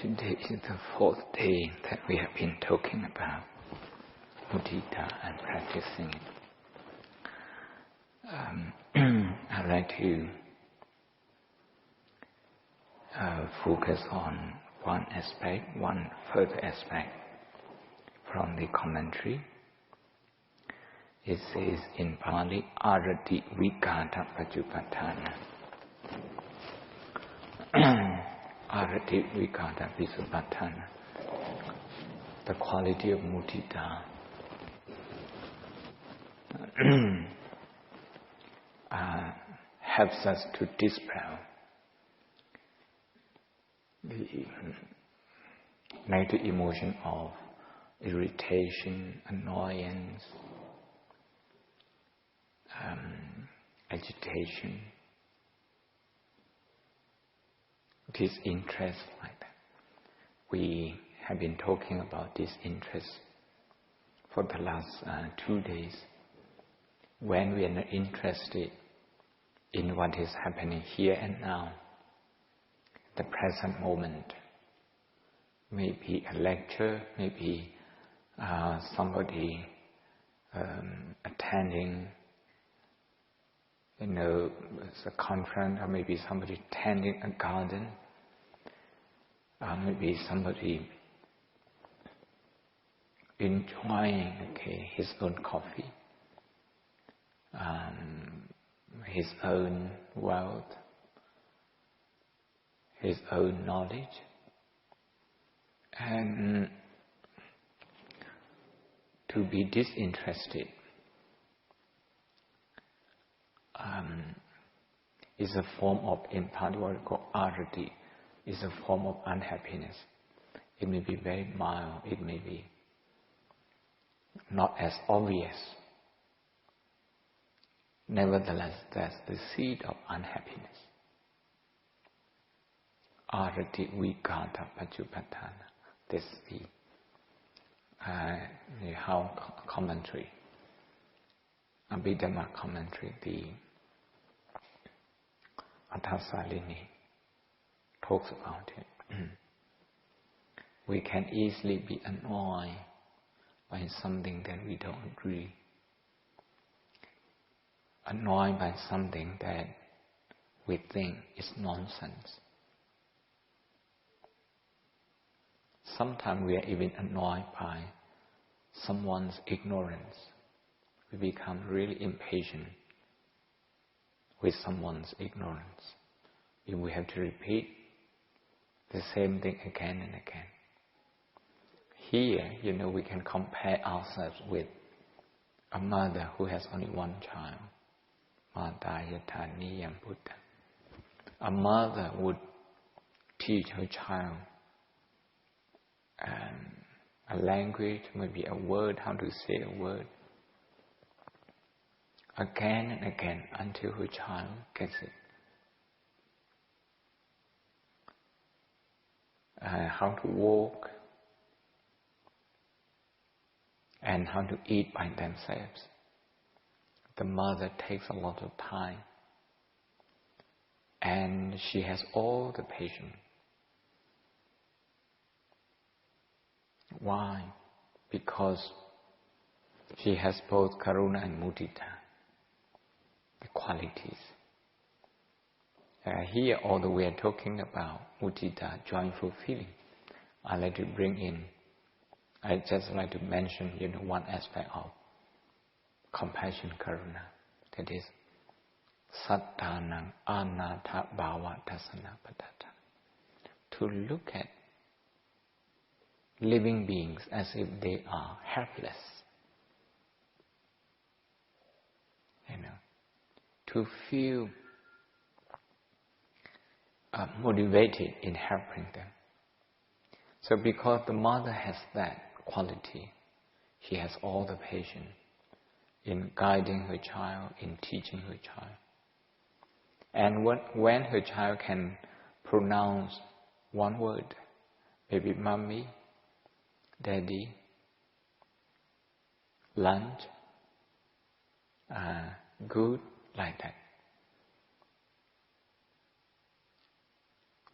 Today is the fourth day that we have been talking about mudita and practicing it. I'd like to focus on one further aspect from the commentary. It says in Pali, Arati Vikata Pajupattana. Arati Vikata Pajupattana. The quality of mudita helps us to dispel the negative emotion of irritation, annoyance, agitation, disinterest, like that. We have been talking about disinterest for the last 2 days. When we are not interested in what is happening here and now, the present moment, maybe a lecture, maybe somebody attending a conference, or maybe somebody tending a garden, maybe somebody enjoying his own coffee, his own wealth, his own knowledge, and to be disinterested is a form of, in Pali what we call arati, is a form of unhappiness. It may be very mild, it may be not as obvious. Nevertheless, that's the seed of unhappiness. Arati Vikata Pajupattana. This is the how commentary, Abhidhamma commentary, the Athasalini talks about it. We can easily be annoyed by something that we don't agree, annoyed by something that we think is nonsense. Sometimes we are even annoyed by someone's ignorance. We become really impatient with someone's ignorance. If we have to repeat the same thing again and again. Here, we can compare ourselves with a mother who has only one child. Mata Yataniyam Buddha. A mother would teach her child a language, maybe a word, how to say a word, again and again until her child gets it. How to walk and how to eat by themselves. The mother takes a lot of time and she has all the patience. Why? Because she has both karuna and mudita, the qualities. Here, although we are talking about mudita, joyful feeling, I like to bring in, I just like to mention, one aspect of compassion, karuna. That is, sattanang anatha bhava dasana padata. To look at living beings as if they are helpless. To feel motivated in helping them. So because the mother has that quality, she has all the patience in guiding her child, in teaching her child. And when her child can pronounce one word, maybe mommy, daddy, lunch, good, like that,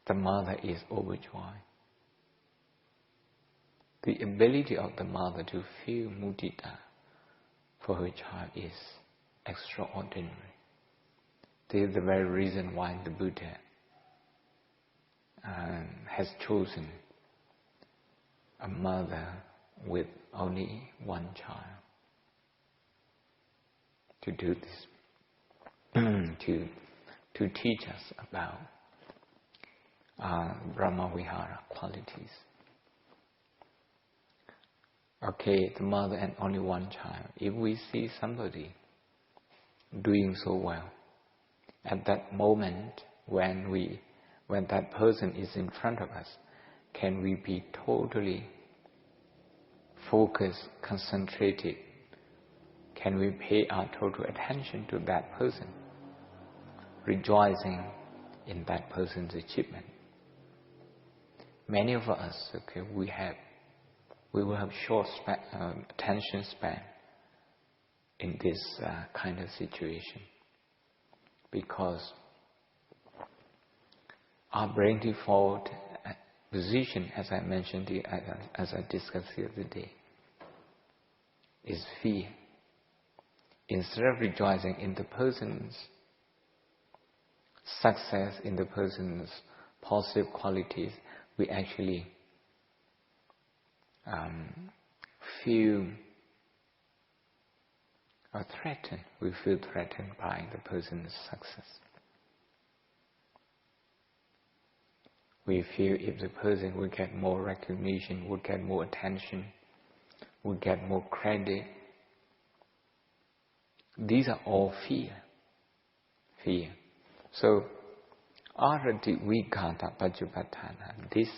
the mother is overjoyed. the ability of the mother to feel mudita for her child is extraordinary. This is the very reason why the Buddha has chosen a mother with only one child to do this, to teach us about Brahmavihara qualities. Okay, the mother and only one child. If we see somebody doing so well, at that moment when that person is in front of us, can we be totally focused, concentrated? Can we pay our total attention to that person, rejoicing in that person's achievement? Many of us, okay, we will have short attention span in this kind of situation, because our brain default position, as I mentioned, as I discussed the other day, is fear. Instead of rejoicing in the person's success, in the person's positive qualities, we actually feel threatened. We feel threatened by the person's success. We feel if the person would get more recognition, would get more attention, would get more credit. These are all fear. Fear. So, Arati Vigata Pajupatthana, this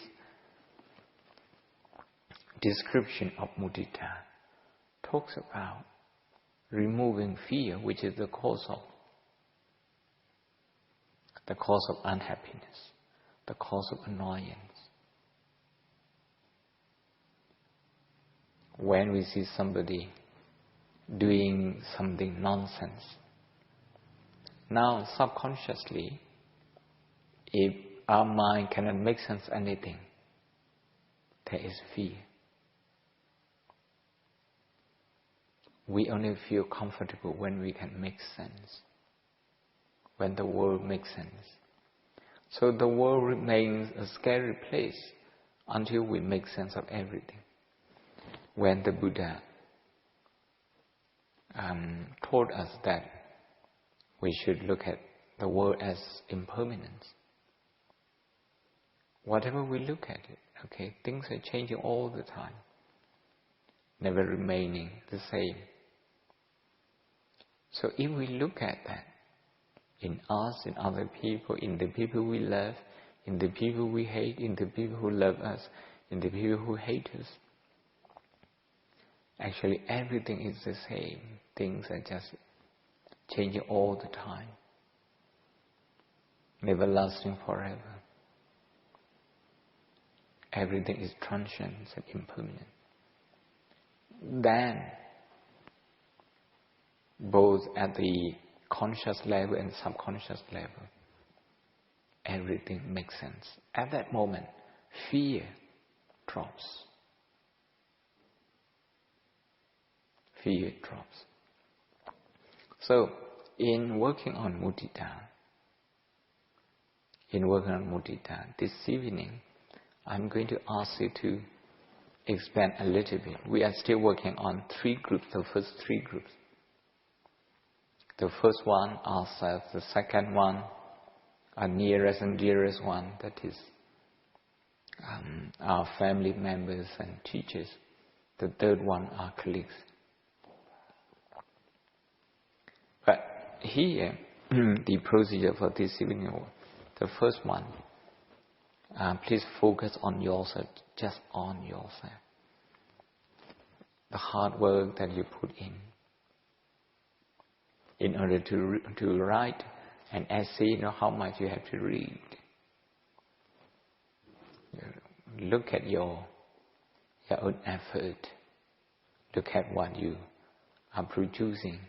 description of mudita talks about removing fear, which is the cause of unhappiness, the cause of annoyance. When we see somebody doing something nonsense, now subconsciously, if our mind cannot make sense of anything, there is fear. We only feel comfortable when we can make sense, when the world makes sense. So the world remains a scary place until we make sense of everything. When the Buddha told us that we should look at the world as impermanence, whatever we look at it, okay, things are changing all the time, never remaining the same. So if we look at that, in us, in other people, in the people we love, in the people we hate, in the people who love us, in the people who hate us, actually everything is the same. Things are just changing all the time, never lasting forever. Everything is transient and impermanent. Then, both at the conscious level and subconscious level, everything makes sense. At that moment, fear drops. Fear drops. So, in working on mudita, this evening, I'm going to ask you to expand a little bit. We are still working on 3 groups, the first 3 groups. The first one, ourselves. The second one, our nearest and dearest one, that is our family members and teachers. The third one, our colleagues. But here, the procedure for this evening, the first one, please focus on yourself, just on yourself. The hard work that you put in order to write an essay, how much you have to read. Look at your own effort. Look at what you are producing.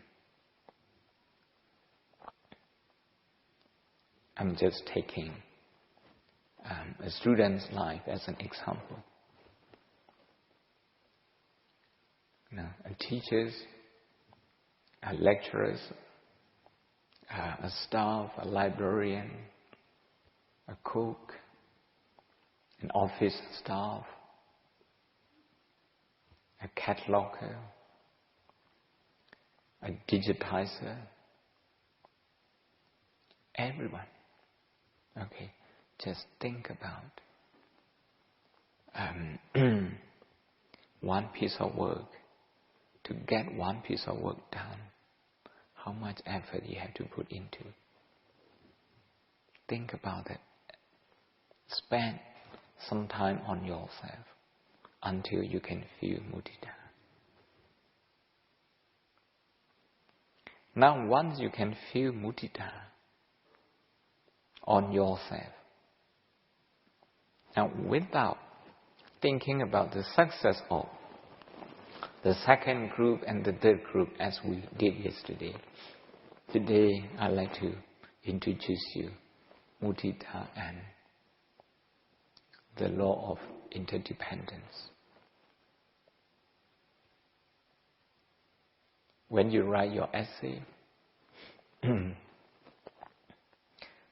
I'm just taking a student's life as an example. Teachers, lecturers, a staff, a librarian, a cook, an office staff, a cataloger, a digitizer, everyone. Okay, just think about one piece of work. To get one piece of work done, how much effort you have to put into it. Think about it. Spend some time on yourself until you can feel mudita. Now, once you can feel mudita on yourself, now without thinking about the success of the second group and the third group as we did yesterday, today I'd like to introduce you mudita and the law of interdependence. When you write your essay,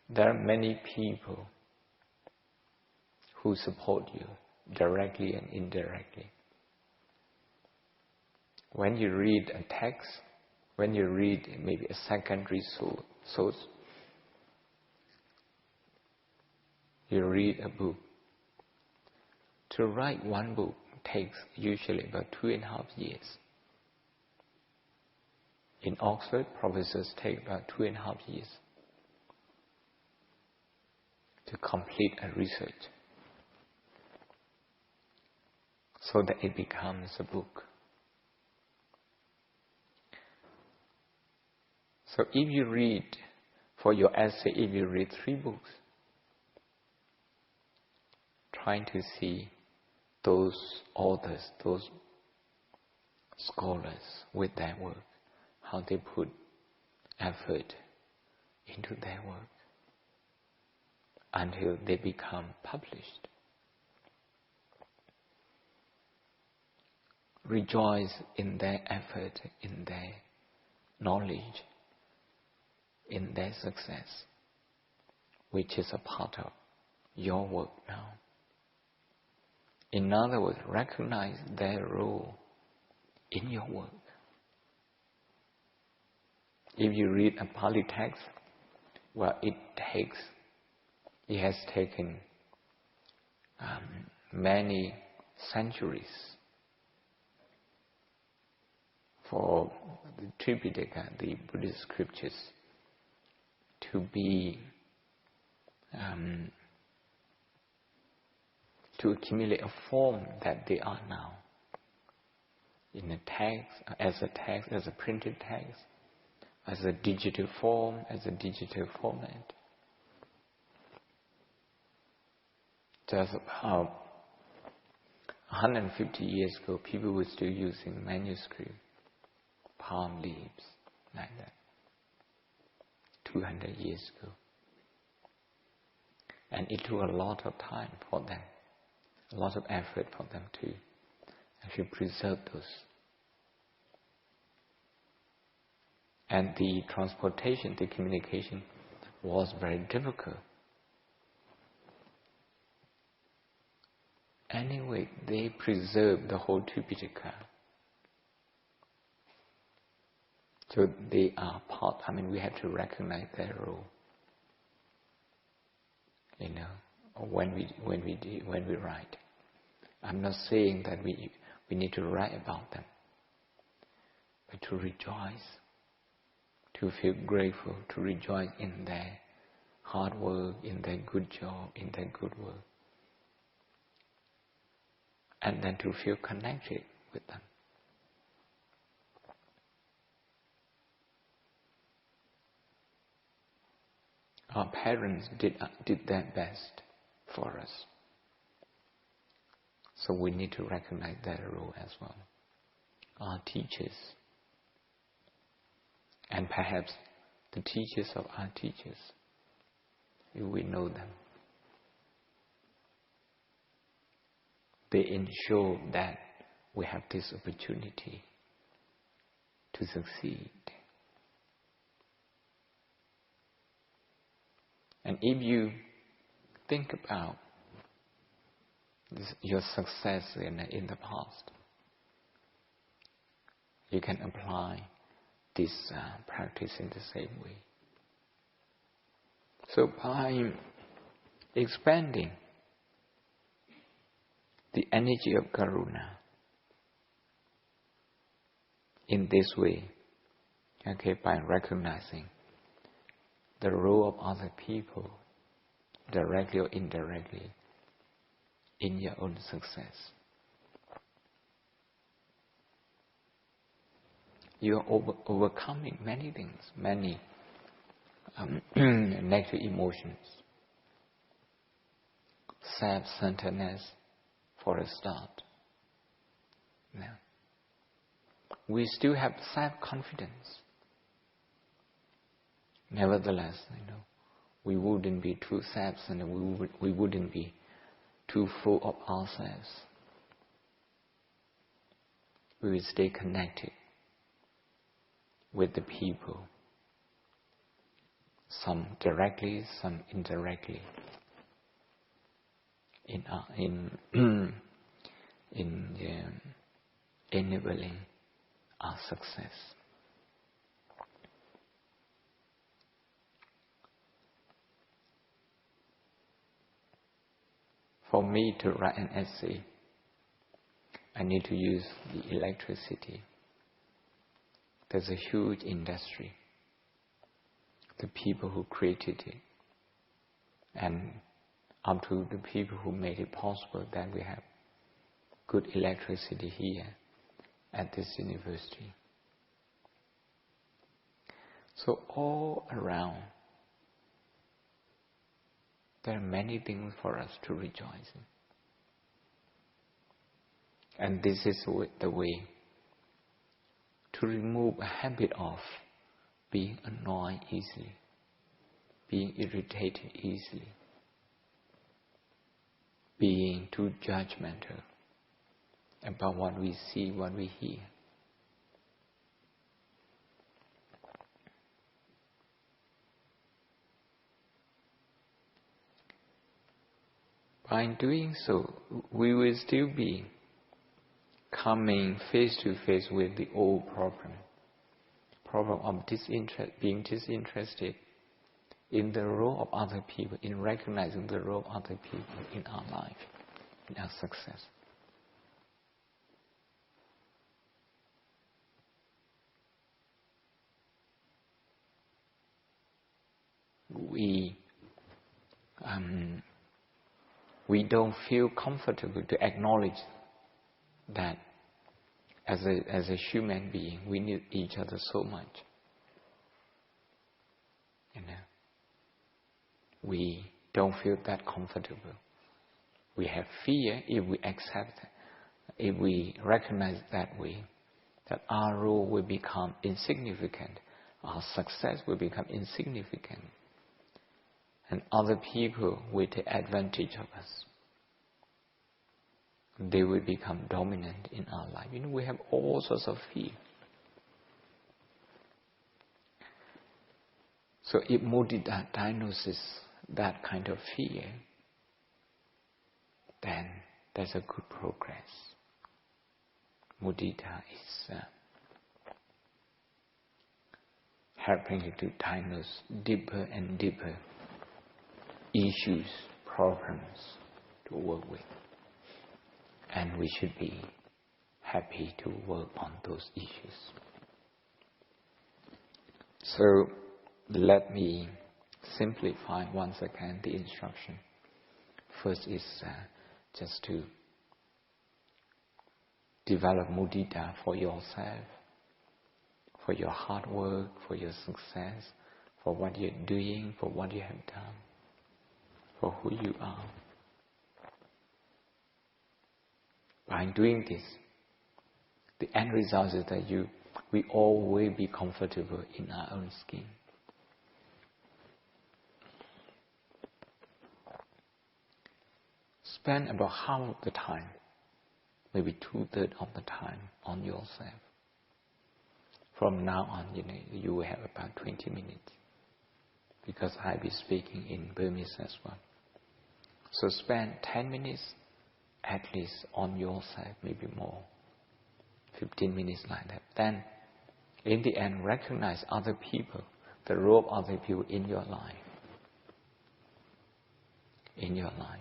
there are many people who support you directly and indirectly. When you read a text, when you read maybe a secondary source, you read a book. To write one book takes usually about 2.5 years. In Oxford, professors take about 2.5 years to complete a research so that it becomes a book. So if you read, for your essay, if you read 3 books, trying to see those authors, those scholars with their work, how they put effort into their work until they become published. Rejoice in their effort, in their knowledge, in their success, which is a part of your work now. In other words, recognize their role in your work. If you read a Pali text, well, it has taken many centuries for the Tripitaka, the Buddhist scriptures, to be to accumulate a form that they are now. In a text, as a printed text, as a digital form, as a digital format. Just about 150 years ago, people were still using manuscript, palm leaves, like that. 200 years ago. And it took a lot of time for them, a lot of effort for them to actually preserve those. And the transportation, the communication was very difficult. Anyway, they preserved the whole Tripitaka. So they are part, we have to recognize their role. When we write. I'm not saying that we need to write about them, but to rejoice, to feel grateful, to rejoice in their hard work, in their good job, in their good work. And then to feel connected with them. Our parents did their best for us. So we need to recognize their role as well. Our teachers, and perhaps the teachers of our teachers, if we know them, they ensure that we have this opportunity to succeed. And if you think about your success in the past, you can apply this practice in the same way. So by expanding the energy of karuna in this way, by recognizing the role of other people, directly or indirectly, in your own success, you are overcoming many things, many negative emotions. Self-centeredness, for a start. Now, we still have self-confidence. Nevertheless, we wouldn't be too self-centered. We wouldn't be too full of ourselves. We will stay connected with the people, some directly, some indirectly, in enabling our success. For me to write an essay, I need to use the electricity. There's a huge industry, the people who created it, and up to the people who made it possible that we have good electricity here at this university. So all around, there are many things for us to rejoice in. And this is the way to remove a habit of being annoyed easily, being irritated easily, being too judgmental about what we see, what we hear. By doing so, we will still be coming face to face with the old problem of being disinterested in the role of other people, in recognizing the role of other people in our life, in our success. We don't feel comfortable to acknowledge that as a human being, we need each other so much. We don't feel that comfortable. We have fear if we accept, if we recognize that way, that our role will become insignificant, our success will become insignificant, and other people will take advantage of us. They will become dominant in our life. We have all sorts of fear. So if mudita diagnoses that kind of fear, then there's a good progress. Mudita is helping you to diagnose deeper and deeper issues, problems to work with. And we should be happy to work on those issues. So let me simplify once again the instruction. First is just to develop mudita for yourself, for your hard work, for your success, for what you're doing, for what you have done, for who you are. By doing this, the end result is that we all will be comfortable in our own skin. Spend about half of the time, maybe 2/3 of the time on yourself. From now on, you will have about 20 minutes. Because I'll be speaking in Burmese as well. So spend 10 minutes at least on yourself, maybe more. 15 minutes like that. Then, in the end, recognize other people, the role of other people in your life. In your life.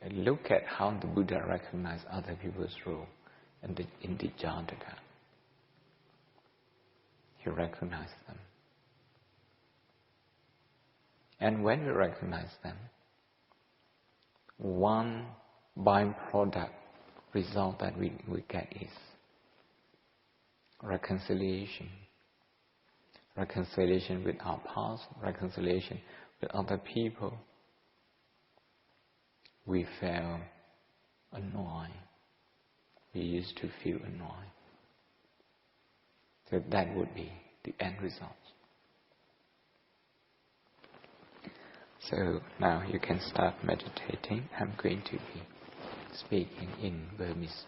And look at how the Buddha recognized other people's role in the Jataka. He recognized them. And when we recognize them, one byproduct result that we get is reconciliation. Reconciliation with our past, reconciliation with other people. We felt annoyed. We used to feel annoyed. So that would be the end result. So now you can start meditating. I'm going to be speaking in Burmese.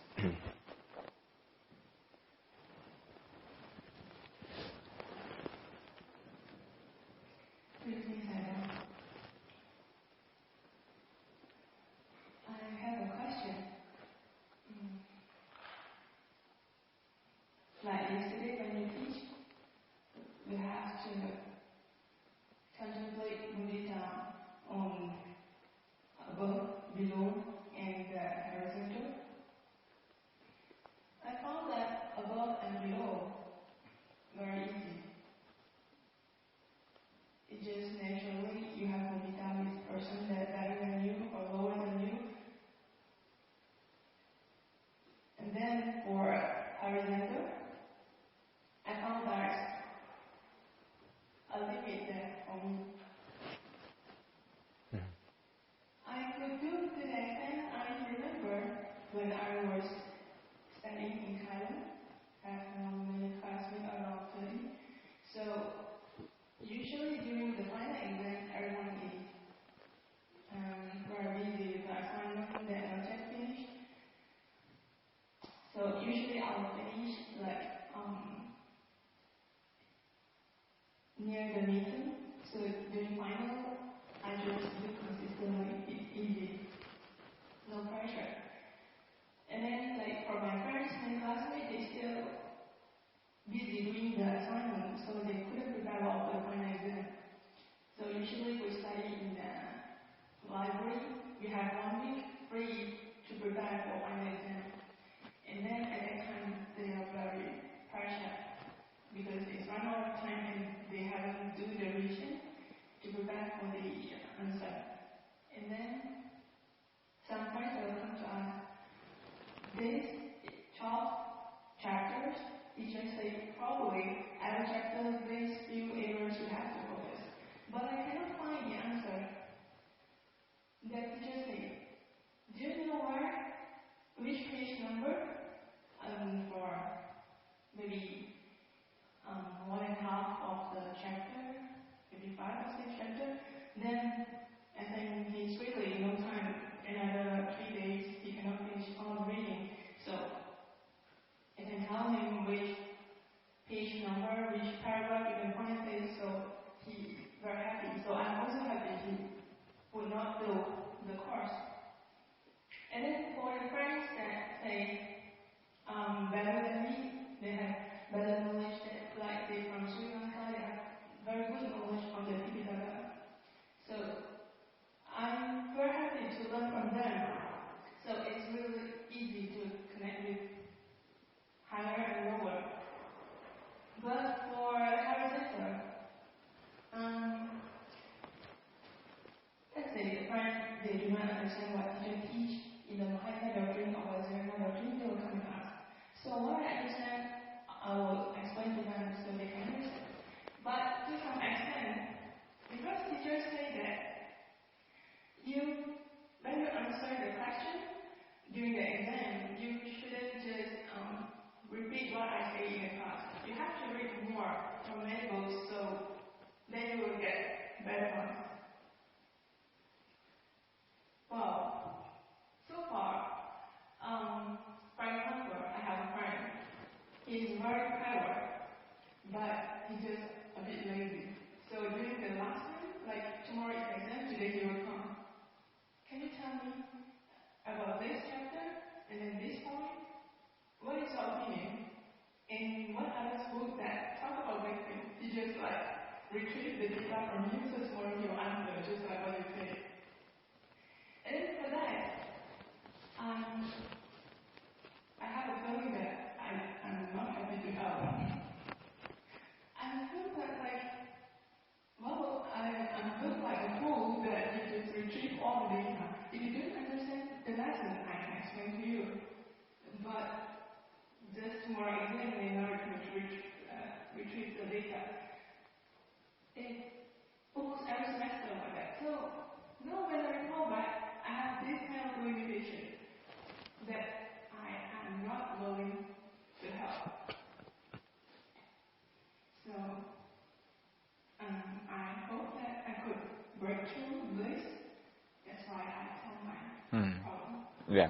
Yeah,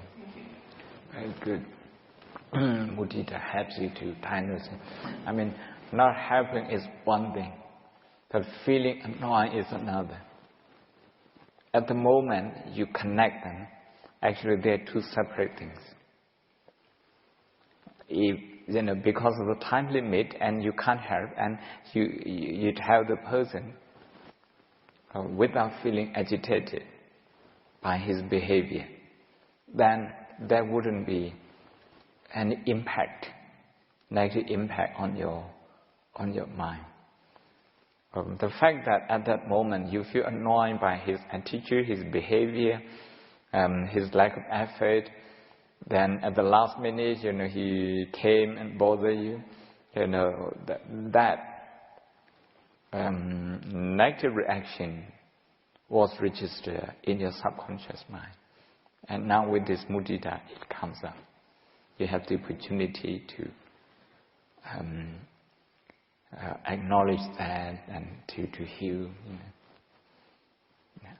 very good. Mudita helps you to diagnose. I mean, not helping is one thing, but feeling annoying is another. At the moment you connect them, actually they are two separate things. If, because of the time limit and you can't help, and you tell the person without feeling agitated by his behavior, then there wouldn't be any impact, negative impact on your mind. The fact that at that moment you feel annoyed by his attitude, his behavior, his lack of effort, then at the last minute, he came and bothered you, that negative reaction was registered in your subconscious mind. And now with this mudita, it comes up. You have the opportunity to acknowledge that and to heal. Yeah.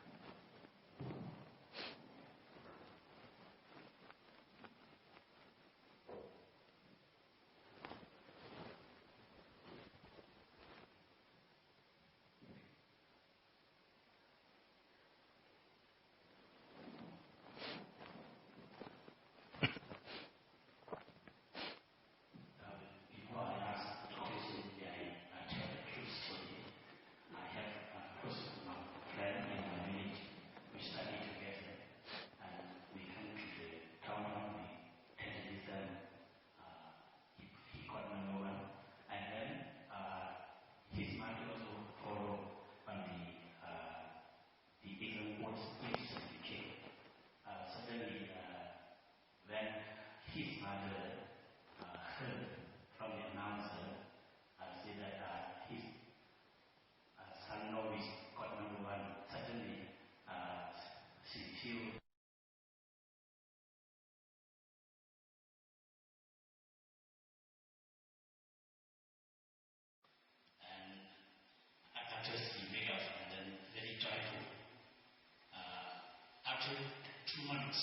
After 2 months,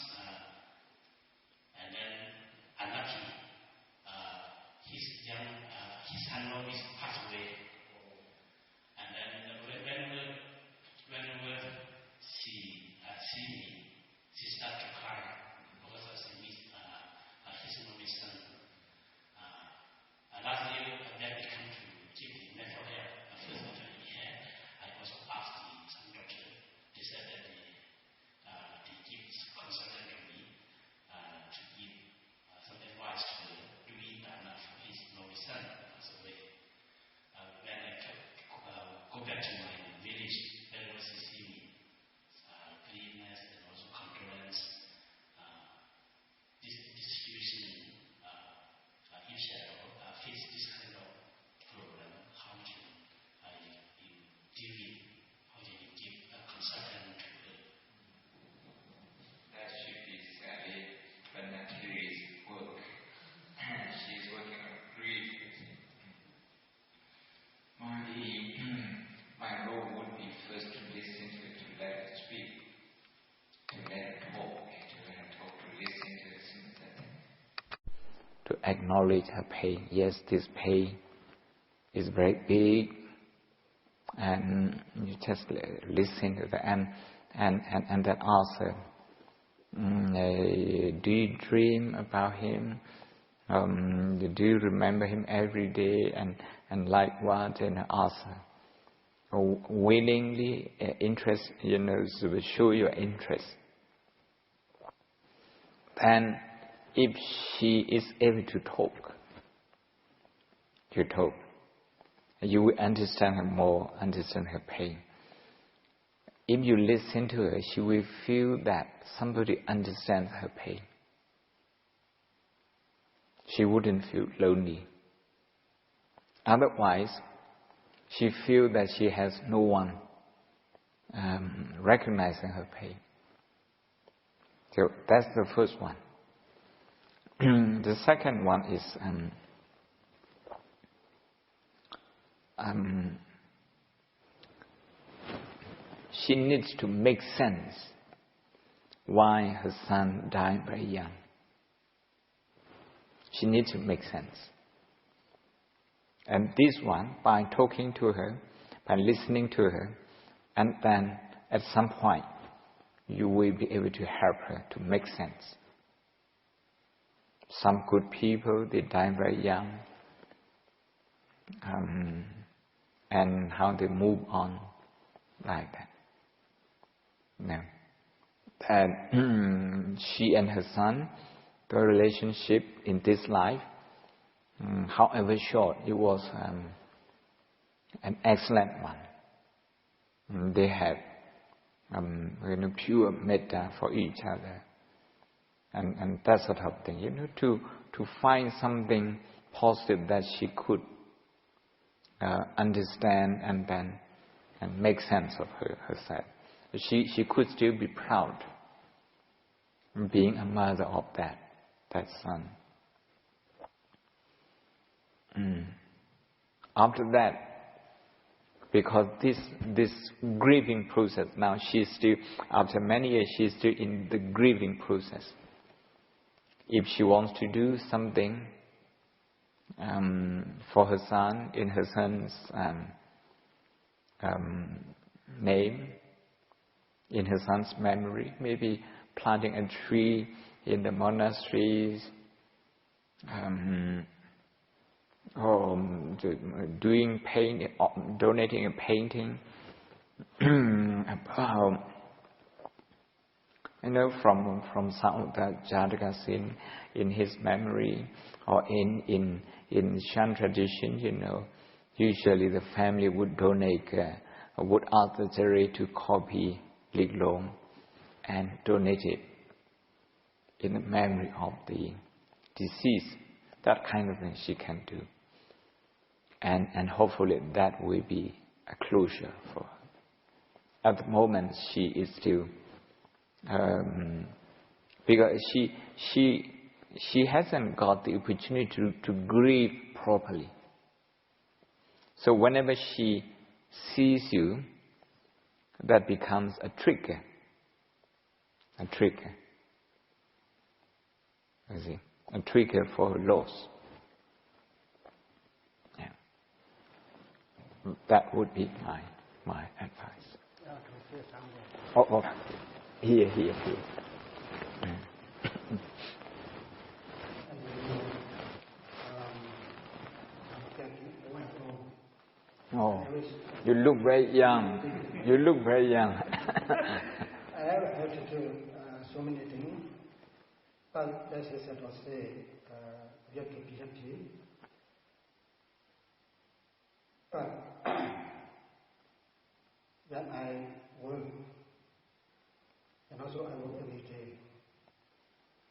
and then unlucky, his son-in-law is passed away. And then whenever she see me, she starts to cry because she missed his only son. Last year, when we came to check the mental health, first mental he had, I also asked some doctor. They said that they give consultant to me to give some advice to doing that for his only son passed away. When I go back to my village, there was he see me, cleanness and also condolence. This situation, if she face this kind of problem, how do you deal with, how do you give a consultant to her? That should be sadly, but not his work. She's working on grief. My role would be first to listen to it, to let it speak, to let it talk, to listen to the sympathy. To acknowledge her pain. Yes, this pain is very big, and you just listen to that, and then ask her, do you dream about him? Do you remember him every day? And like what? And ask her. Willingly interest, show your interest. Then, if she is able to talk, you will understand her more, understand her pain. If you listen to her, she will feel that somebody understands her pain. She wouldn't feel lonely. Otherwise, she feels that she has no one recognizing her pain. So that's the first one. The second one is she needs to make sense why her son died very young. She needs to make sense. And this one, by talking to her, by listening to her, and then at some point, you will be able to help her to make sense. Some good people, they die very young, and how they move on like that. No. And she and her son, the relationship in this life, however short, it was an excellent one. They had pure metta for each other, and that sort of thing. To find something positive that she could understand and make sense of herself. She could still be proud being a mother of that son. After that, because this grieving process, now she's still, after many years, she's still in the grieving process. If she wants to do something for her son, in her son's name, in her son's memory, maybe planting a tree in the monasteries, or doing paint, donating a painting, from Sauta Jataka in his memory, or in Shan tradition, usually the family would donate, would ask the Jere to copy Lik Lom and donate it in the memory of the deceased. That kind of thing she can do. And hopefully that will be a closure for her. At the moment she is still, because she hasn't got the opportunity to grieve properly. So whenever she sees you, that becomes a trigger. You see, a trigger for loss. Yeah. That would be my advice. Oh, here. Oh, you look very young. I have had to do so many things, but as I said, we have to be happy. But when I work, and also I work every day,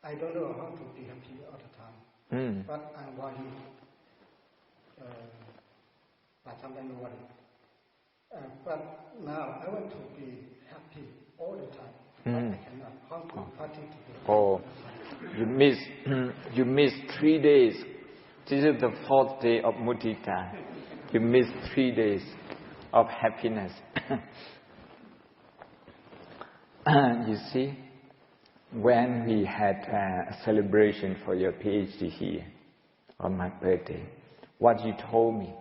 I don't know how to be happy all the time. But I'm worried. But sometimes I worry. But now I want to be happy all the time. But I cannot. How to practice it? Oh, you miss 3 days. This is the 4th day of mudita. You miss 3 days of happiness. You see, when we had a celebration for your PhD here on my birthday, what you told me,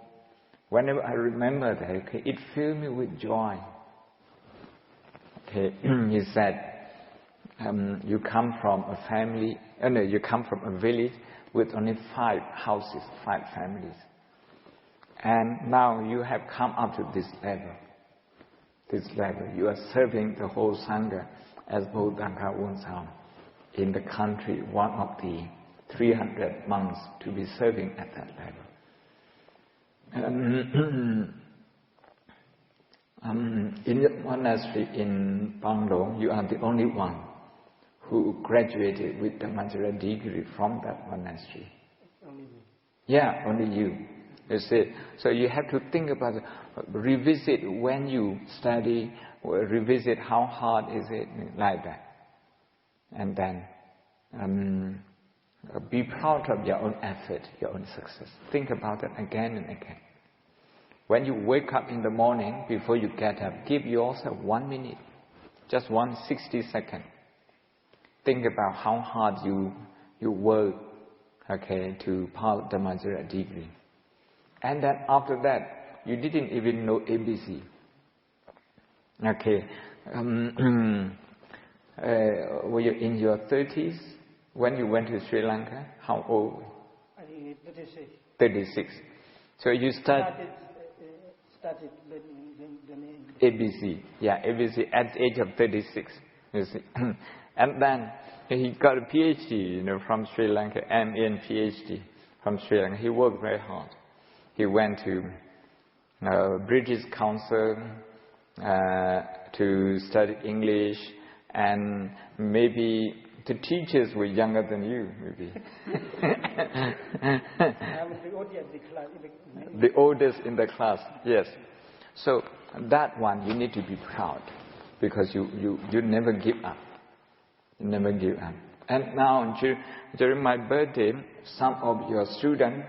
whenever I remember that, it filled me with joy. You said, you come from a family, you come from a village with only 5 houses, 5 families. And now you have come up to this level. You are serving the whole Sangha as Bodhanka Wunsao in the country, one of the 300 monks to be serving at that level. In the monastery in Panglong, you are the only one who graduated with the Manjara degree from that monastery. Only me. Yeah, only you. You see, so you have to think about it, revisit when you study, revisit how hard is it, like that. And then be proud of your own effort, your own success. Think about it again and again. When you wake up in the morning, before you get up, give yourself 1 minute, just 1 60 seconds. think about how hard you work, okay, to pass the Dhammacara degree. And then after that, you didn't even know ABC. Okay. Were you in your 30s when you went to Sri Lanka? How old? I think 36. 36. So you started the name. ABC. Yeah, ABC at the age of 36. You see. And then he got a PhD, from Sri Lanka, MA PhD from Sri Lanka. He worked very hard. He went to British Council to study English, and maybe the teachers were younger than you, maybe. I was the oldest in the class. The oldest in the class, yes. So that one you need to be proud, because you never give up. You never give up. And now during my birthday, some of your students,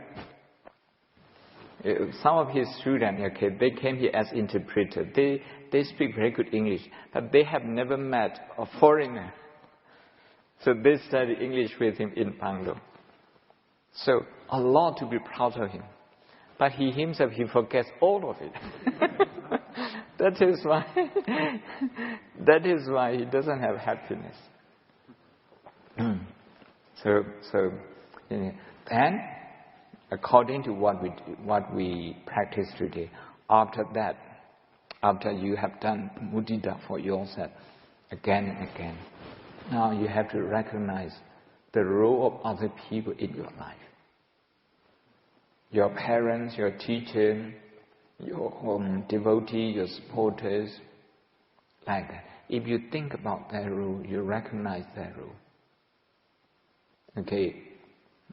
some of his students, okay, they came here as interpreter. They speak very good English, but they have never met a foreigner. So they study English with him in Panglo. So a lot to be proud of him. But he himself, he forgets all of it. That is why he doesn't have happiness. And according to what we practice today, after that, after you have done mudita for yourself again and again, now you have to recognize the role of other people in your life. Your parents, your teacher, your devotee, your supporters, like that. If you think about that role, you recognize that role. Okay,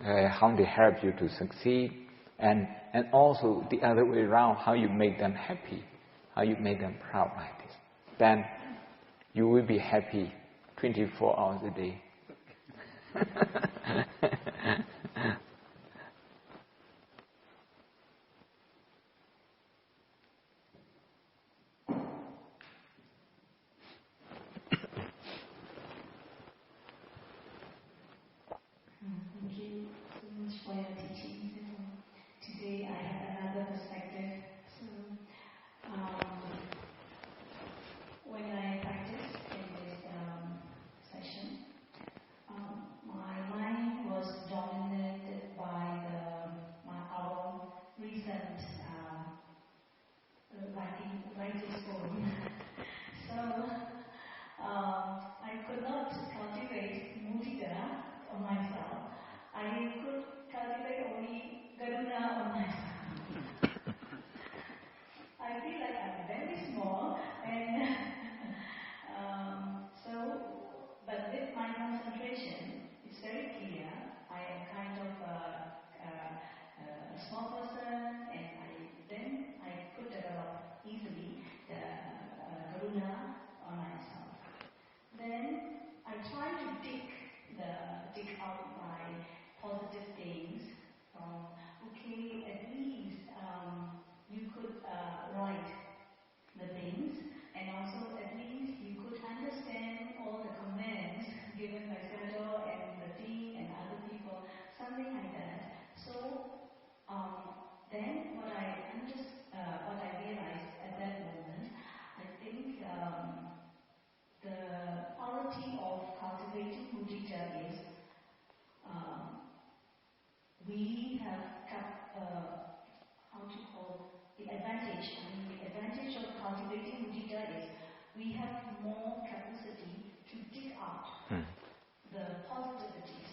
how they help you to succeed, and also the other way around, how you make them happy, how you make them proud like this. Then you will be happy 24 hours a day. Thank you so much for your teachings. Today I have another perspective. So, when I practiced in this session, my mind was dominated by our recent writing phone. So I could not cultivate mudita on myself. I could cultivate only karuna on myself. I feel like I'm very small, and but with my concentration, it's very clear. I am kind of a small person, and I could develop easily the karuna on myself. Then I try to dig out my positive things. Okay, at least you could write the things, and also at least you could understand all the comments given by Sayadaw and the dean and other people, something like that. So then what I realized at that moment, I think the quality of cultivating mudita is we have got the advantage. The advantage of cultivating mudita is we have more capacity to dig out the positivities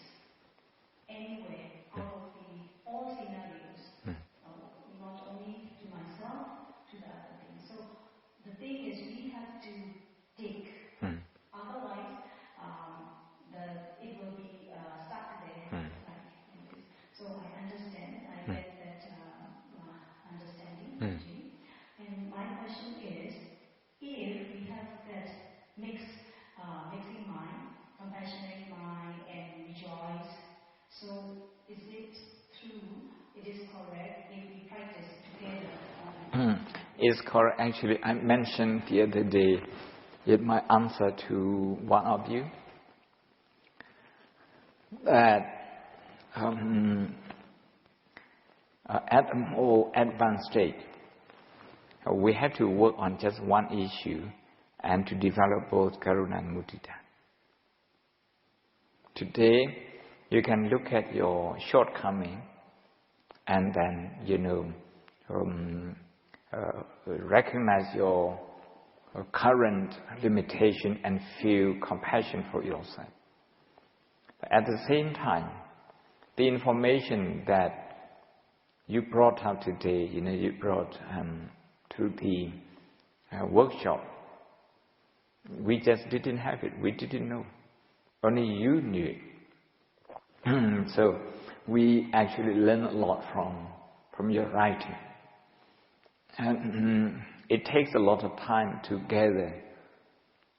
anywhere out of all scenarios. Not only to myself, to the other things. So the thing is, we have to dig. Otherwise, it will be stuck there. So I understand. I get that understanding. And my question is, if we have that mixing mind, compassionate mind, and rejoice, so is it true? It is correct if we practice together. It's correct. Actually, I mentioned the other day in my answer to one of you. that at a more advanced stage, we have to work on just one issue and to develop both karuna and mudita. Today, you can look at your shortcoming and then, recognize your current limitation and feel compassion for yourself. But at the same time, the information that you brought out today, you brought to the workshop, we just didn't have it. We didn't know. Only you knew it. So we actually learned a lot from your writing. And it takes a lot of time to gather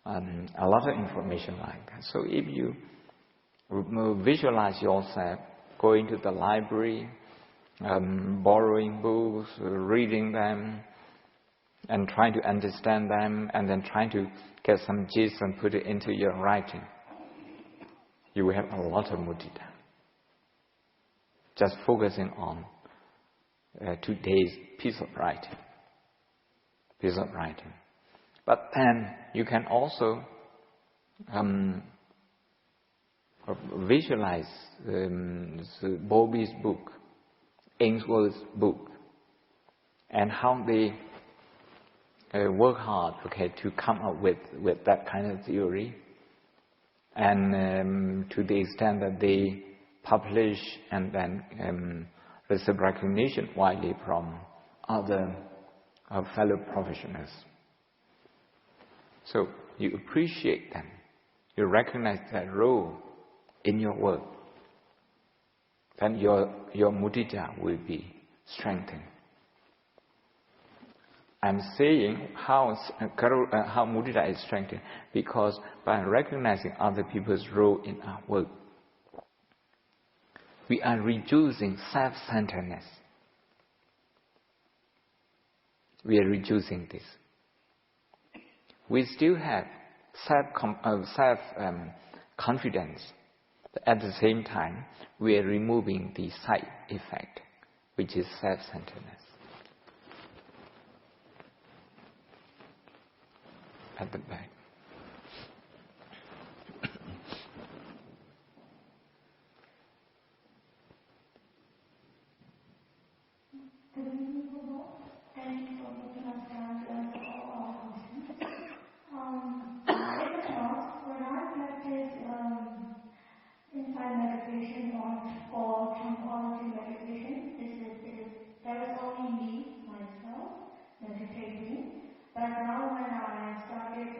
a lot of information like that. So if you visualize yourself going to the library, borrowing books, reading them, and trying to understand them, and then trying to get some gist and put it into your writing, you will have a lot of mudita. Just focusing on today's piece of writing. But then you can also visualize Bowlby's book, Ainsworth's book, and how they work hard, to come up with that kind of theory, and to the extent that they publish and then receive recognition widely from other fellow professionals. So you appreciate them, you recognize their role in your work, then your mudita will be strengthened. I'm saying how mudita is strengthened because by recognizing other people's role in our work, we are reducing self-centeredness. We are reducing this. We still have self-confidence, but at the same time, we are removing the side effect, which is self-centeredness. At the back. Thank you for giving us time to answer all our questions. In the past, when I practice insight meditation or tranquility meditation, there is only me, myself, meditating. But now when I started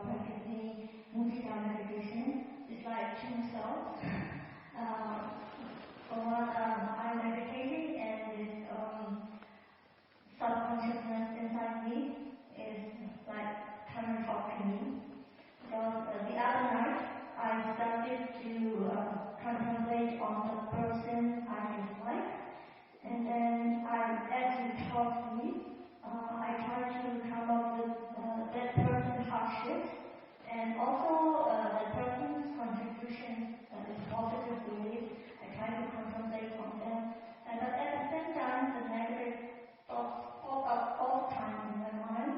practicing mudita meditation, it's like two selves. One I'm meditating and this subconsciousness inside me is like trying to talk to me. Because the other night I started to contemplate on the person I dislike, and then as you talk to me, I try to come up with that person's hardships and also the person's contribution in positive ways. I try to contemplate on them, but at the same time, the negative thoughts pop up all the time in my mind,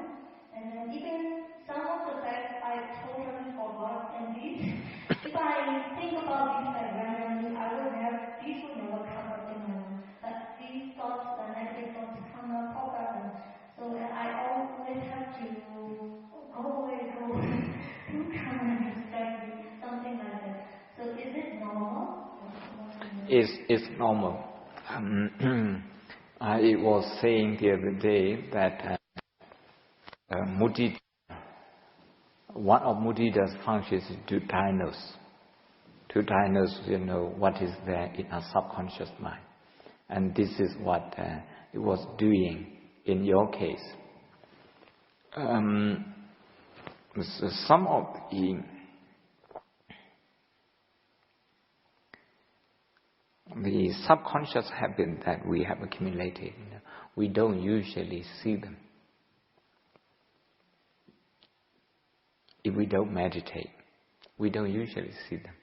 and then even some of the facts I totally forgot. And if I think about these randomly, these would never come up in my mind. But these thoughts, the negative thoughts, come up, pop up, and so I always have to go away to come and study something like that. So is it normal? It's normal. I was saying the other day that mudita, one of mudita's functions is to diagnose, what is there in our subconscious mind, and this is what it was doing in your case. Some of the subconscious habits that we have accumulated, we don't usually see them. If we don't meditate, we don't usually see them.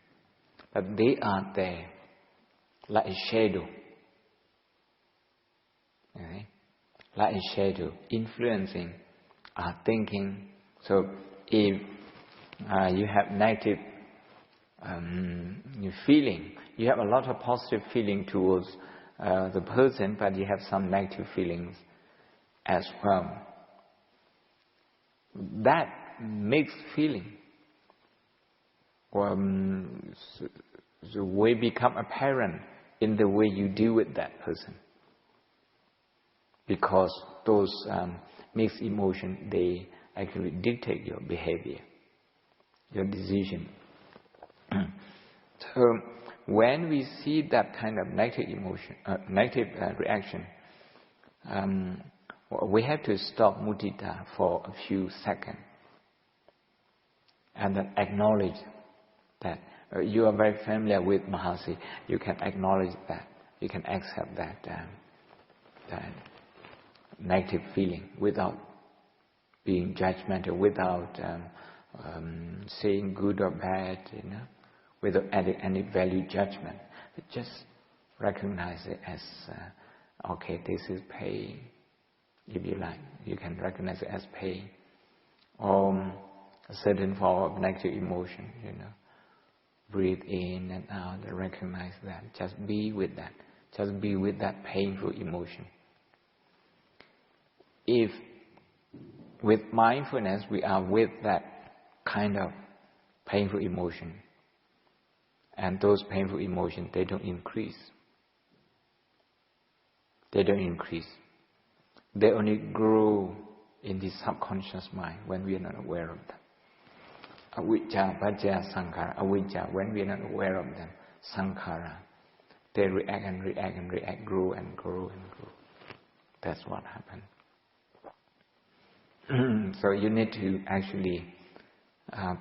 but they are there like a shadow. Okay? Like a shadow, influencing our thinking. So if you have negative feeling, you have a lot of positive feeling towards the person, but you have some negative feelings as well. That mixed feeling will become apparent in the way you deal with that person. Because those mixed emotions, they actually dictate your behavior, your decision. So when we see that kind of negative emotion, negative reaction, we have to stop mudita for a few seconds and then acknowledge that. You are very familiar with Mahasi. You can acknowledge that. You can accept that negative feeling without being judgmental, without saying good or bad, without adding any value judgment. But just recognize it as okay, this is pain. If you like, you can recognize it as pain or a certain form of negative emotion. Breathe in and out and recognize that. Just be with that. Just be with that painful emotion. If with mindfulness we are with that kind of painful emotion, and those painful emotions, they don't increase. They don't increase. They only grow in the subconscious mind when we are not aware of them. Avijja, Pajjaya, Sankhara. Avijja, when we are not aware of them, Sankhara, they react and react and react, grow and grow and grow. That's what happens. So you need to actually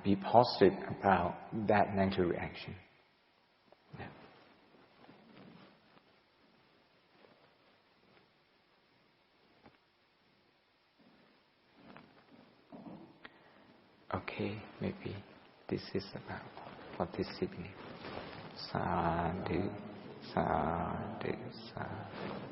be positive about that natural reaction. Yeah. Okay, maybe this is about for this evening. Sadhu, sadhu, sadhu.